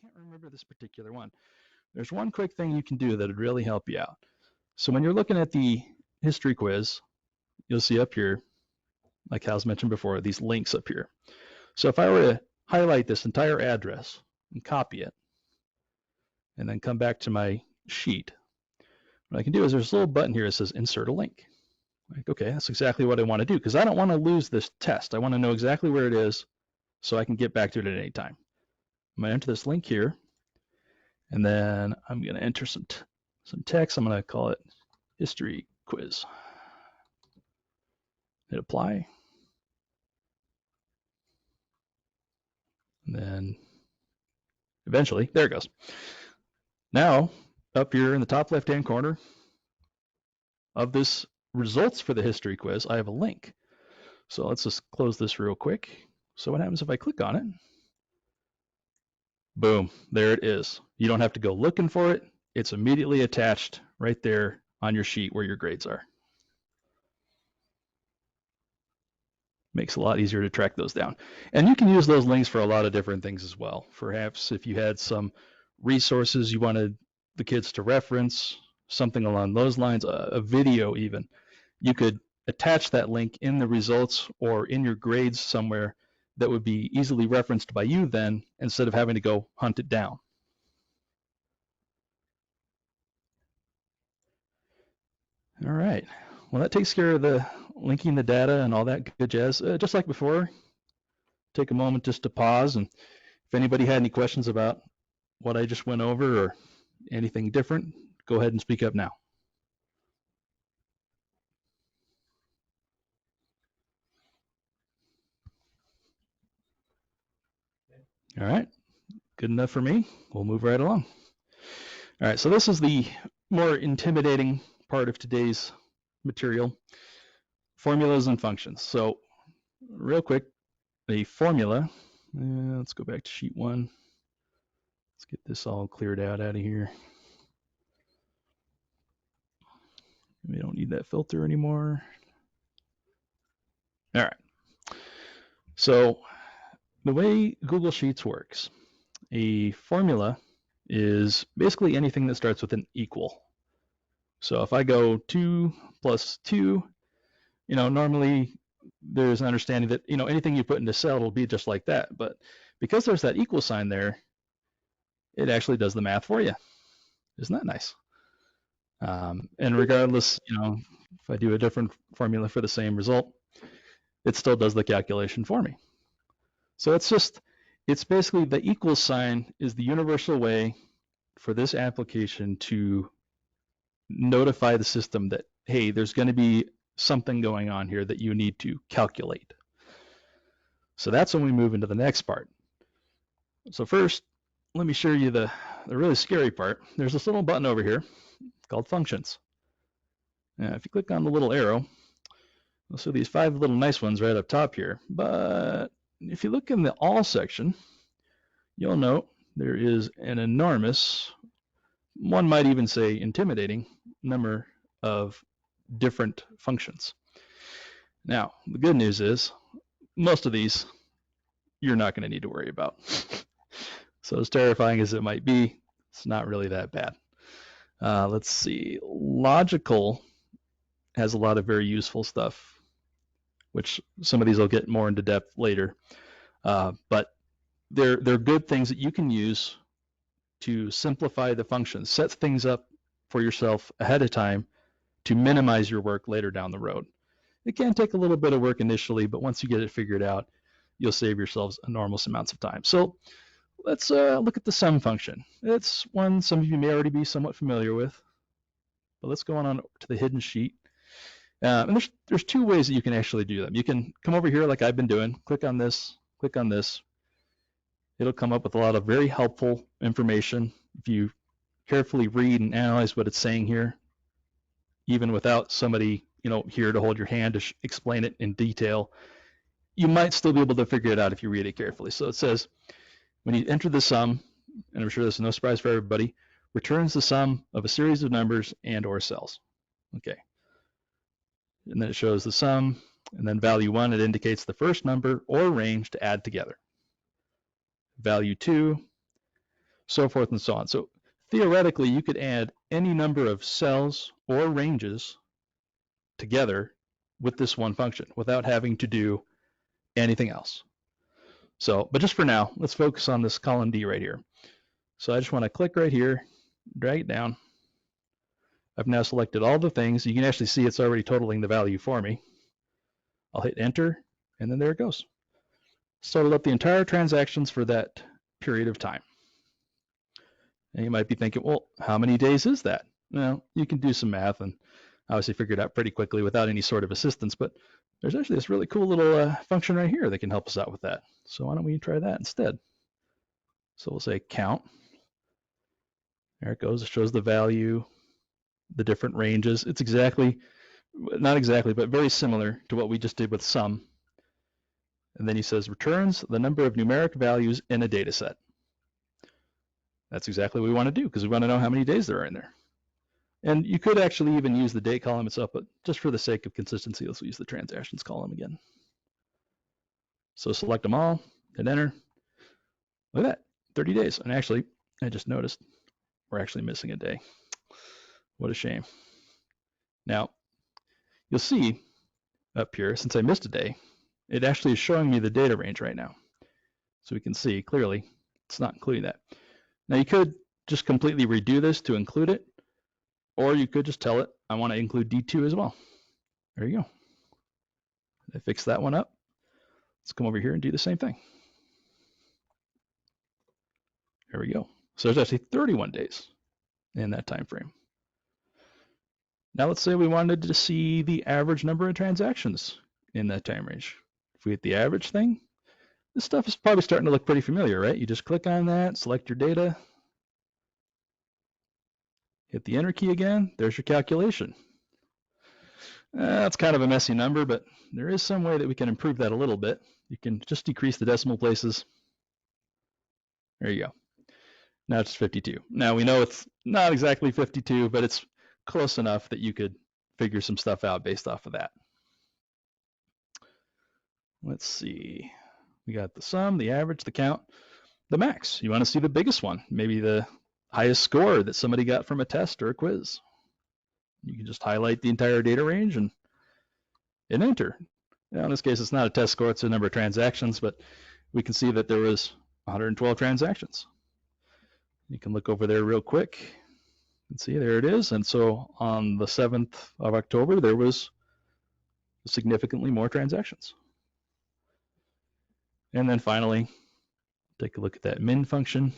can't remember this particular one. There's one quick thing you can do that would really help you out. So when you're looking at the history quiz, you'll see up here, like Hal's mentioned before, these links up here. So if I were to highlight this entire address and copy it, and then come back to my sheet, what I can do is there's a little button here that says insert a link. Like, okay, that's exactly what I want to do because I don't want to lose this test. I want to know exactly where it is so I can get back to it at any time. I'm going to enter this link here, and then I'm going to enter some text. I'm going to call it history quiz. Hit apply. And then eventually, there it goes. Now, up here in the top left-hand corner of this results for the history quiz, I have a link. So let's just close this real quick. So what happens if I click on it? Boom, there it is. You don't have to go looking for it. It's immediately attached right there on your sheet where your grades are. Makes it a lot easier to track those down. And you can use those links for a lot of different things as well. Perhaps if you had some resources you wanted the kids to reference, something along those lines, a video even, you could attach that link in the results or in your grades somewhere that would be easily referenced by you then instead of having to go hunt it down. All right. Well, that takes care of the linking the data and all that good jazz. Just like before, take a moment just to pause, and if anybody had any questions about what I just went over or anything different, go ahead and speak up now. All right, good enough for me. We'll move right along. All right, so this is the more intimidating part of today's material, formulas and functions. So real quick, a formula, let's go back to sheet 1. Let's get this all cleared out of here. We don't need that filter anymore. All right. So the way Google Sheets works, a formula is basically anything that starts with an equal. So if I go 2 plus 2, normally there's an understanding that, anything you put into cell will be just like that. But because there's that equal sign there, it actually does the math for you. Isn't that nice? And regardless, if I do a different formula for the same result, it still does the calculation for me. So it's basically the equal sign is the universal way for this application to notify the system that, hey, there's going to be something going on here that you need to calculate. So that's when we move into the next part. So first, let me show you the really scary part. There's this little button over here called functions. Now, if you click on the little arrow, you'll see these 5 little nice ones right up top here. But if you look in the all section, you'll note there is an enormous, one might even say intimidating, number of different functions. Now, the good news is most of these you're not going to need to worry about. So as terrifying as it might be, it's not really that bad. Let's see. Logical has a lot of very useful stuff, which some of these I'll get more into depth later. But they're good things that you can use to simplify the functions, set things up for yourself ahead of time to minimize your work later down the road. It can take a little bit of work initially, but once you get it figured out, you'll save yourselves enormous amounts of time. So let's look at the sum function. It's one some of you may already be somewhat familiar with, but let's go on to the hidden sheet. And there's 2 ways that you can actually do them. You can come over here like I've been doing, click on this, click on this. It'll come up with a lot of very helpful information. If you carefully read and analyze what it's saying here, even without somebody here to hold your hand to explain it in detail, you might still be able to figure it out if you read it carefully. So it says, when you enter the sum, and I'm sure this is no surprise for everybody, returns the sum of a series of numbers and or cells. Okay. And then it shows the sum, and then value 1, it indicates the first number or range to add together. Value 2, so forth and so on. So theoretically, you could add any number of cells or ranges together with this one function without having to do anything else. So, but just for now, let's focus on this column D right here. So I just want to click right here, drag it down. I've now selected all the things. You can actually see it's already totaling the value for me. I'll hit enter, and then there it goes. Totaled up the entire transactions for that period of time. And you might be thinking, well, how many days is that? Well, you can do some math and obviously figure it out pretty quickly without any sort of assistance, but there's actually this really cool little function right here that can help us out with that. So why don't we try that instead? So we'll say count. There it goes. It shows the value, the different ranges. It's exactly, not exactly, but very similar to what we just did with sum. And then he says returns the number of numeric values in a data set. That's exactly what we want to do because we want to know how many days there are in there. And you could actually even use the date column itself, but just for the sake of consistency, let's use the transactions column again. So select them all, hit enter. Look at that, 30 days. And actually, I just noticed we're actually missing a day. What a shame. Now, you'll see up here, since I missed a day, it actually is showing me the data range right now. So we can see clearly it's not including that. Now you could just completely redo this to include it, or you could just tell it, I want to include D2 as well. There you go. I fixed that one up. Let's come over here and do the same thing. There we go. So there's actually 31 days in that time frame. Now let's say we wanted to see the average number of transactions in that time range. If we hit the average thing, this stuff is probably starting to look pretty familiar, right? You just click on that, select your data, hit the enter key again, there's your calculation. That's kind of a messy number, but there is some way that we can improve that a little bit. You can just decrease the decimal places. There you go. Now it's 52. Now we know it's not exactly 52, but it's close enough that you could figure some stuff out based off of that. Let's see. We got the sum, the average, the count, the max. You want to see the biggest one, maybe the highest score that somebody got from a test or a quiz. You can just highlight the entire data range and enter. Now in this case, it's not a test score, it's a number of transactions, but we can see that there was 112 transactions. You can look over there real quick and see there it is. And so on the 7th of October, there was significantly more transactions. And then finally, take a look at that min function,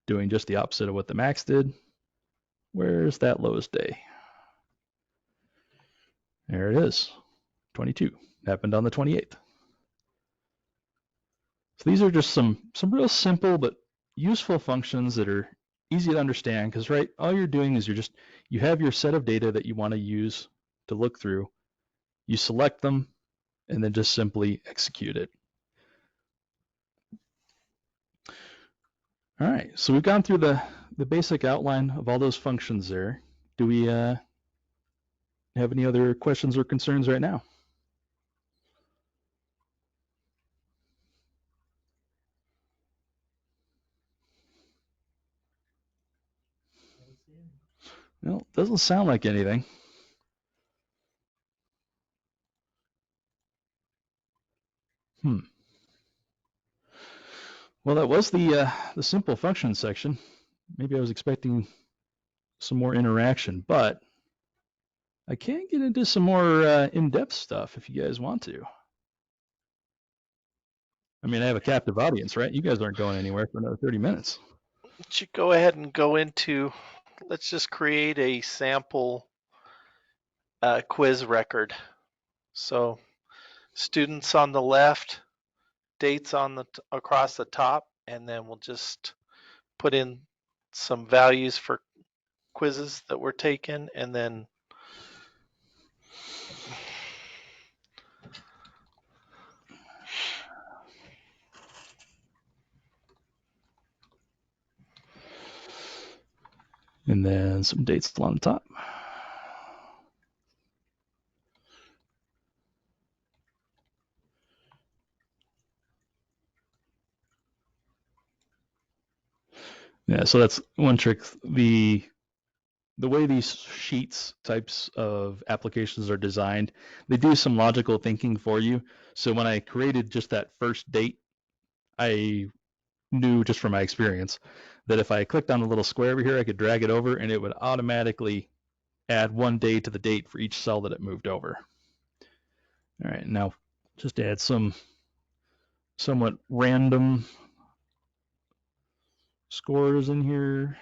doing just the opposite of what the max did. Where's that lowest day? There it is, 22. Happened on the 28th. So these are just some real simple but useful functions that are easy to understand because, right, all you're doing is you have your set of data that you want to use to look through. You select them and then just simply execute it. All right, so we've gone through the basic outline of all those functions there. Do we have any other questions or concerns right now? Well, doesn't sound like anything. Well, that was the simple function section. Maybe I was expecting some more interaction, but I can get into some more in-depth stuff if you guys want to. I mean, I have a captive audience, right? You guys aren't going anywhere for another 30 minutes. You should go ahead and go into, let's just create a sample quiz record. So students on the left, dates on the across the top, and then we'll just put in some values for quizzes that were taken, and then some dates on the top. Yeah, so that's one trick. The way these sheets types of applications are designed, they do some logical thinking for you. So when I created just that first date, I knew just from my experience that if I clicked on the little square over here, I could drag it over and it would automatically add one day to the date for each cell that it moved over. All right, now just add some somewhat random scores in here.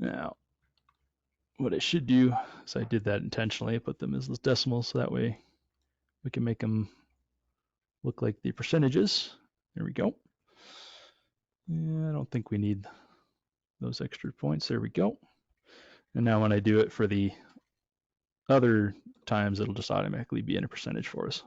Now, what I should do is I did that intentionally. I put them as decimals so that way we can make them look like the percentages. There we go. Yeah, I don't think we need those extra points. There we go. And now when I do it for the other times, it'll just automatically be in a percentage for us.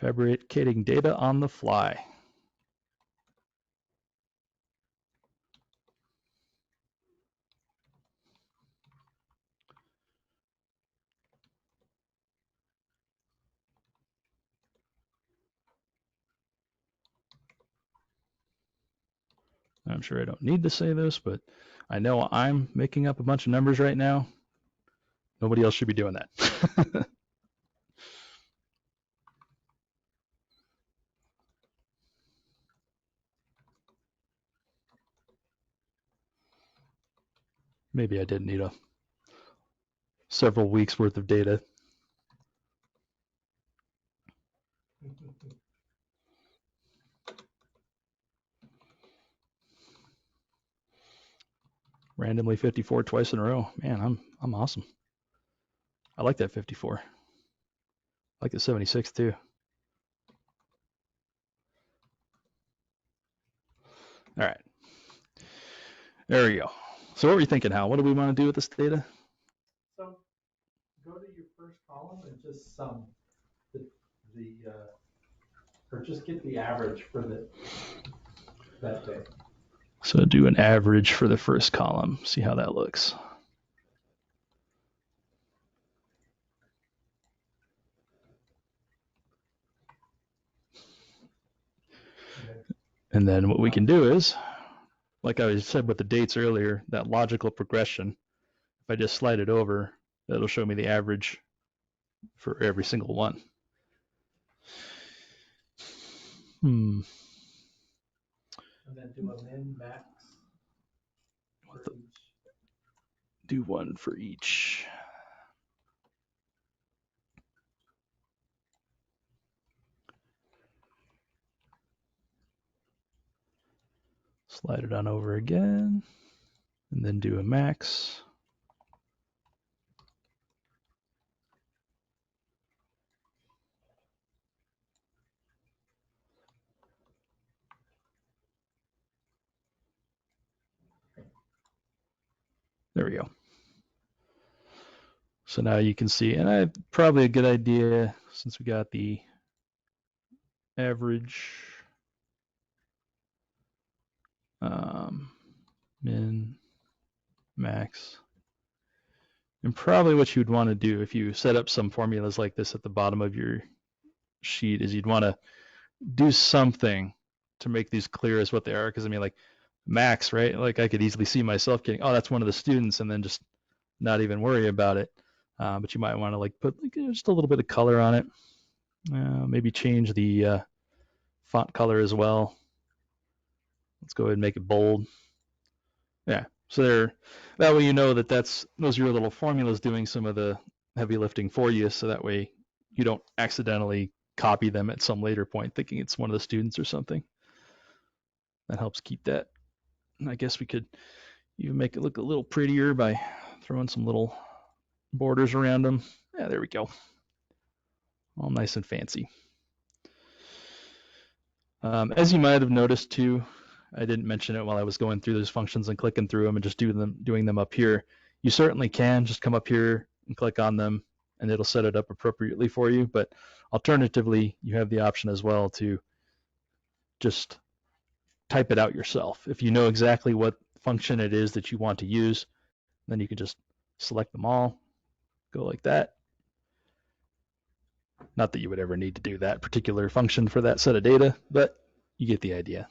Fabricating data on the fly. I'm sure I don't need to say this, but I know I'm making up a bunch of numbers right now. Nobody else should be doing that. Maybe I did need several weeks worth of data. Randomly 54 twice in a row. Man, I'm awesome. I like that 54. I like the 76 too. All right. There we go. So what were you thinking, Hal? What do we want to do with this data? So go to your first column and just sum or just get the average for that day. So do an average for the first column. See how that looks. And then what we can do is, like I said with the dates earlier, that logical progression, if I just slide it over, that'll show me the average for every single one. And then do a min max for each. Do one for each. Slide it on over again, and then do a max. There we go. So now you can see, and I probably a good idea since we got the average, min, max. And probably what you'd want to do if you set up some formulas like this at the bottom of your sheet is you'd want to do something to make these clear as what they are. Because I mean, like max, right? Like I could easily see myself getting, oh, that's one of the students, and then just not even worry about it. But you might want to like put like, just a little bit of color on it. Maybe change the font color as well. Let's go ahead and make it bold. Yeah. So there, that way you know that those are your little formulas doing some of the heavy lifting for you. So that way you don't accidentally copy them at some later point thinking it's one of the students or something. That helps keep that. And I guess we could even make it look a little prettier by throwing some little borders around them. Yeah, there we go. All nice and fancy. As you might have noticed too, I didn't mention it while I was going through those functions and clicking through them and just doing them up here. You certainly can just come up here and click on them, and it'll set it up appropriately for you. But alternatively, you have the option as well to just type it out yourself. If you know exactly what function it is that you want to use, then you can just select them all, go like that. Not that you would ever need to do that particular function for that set of data, but you get the idea.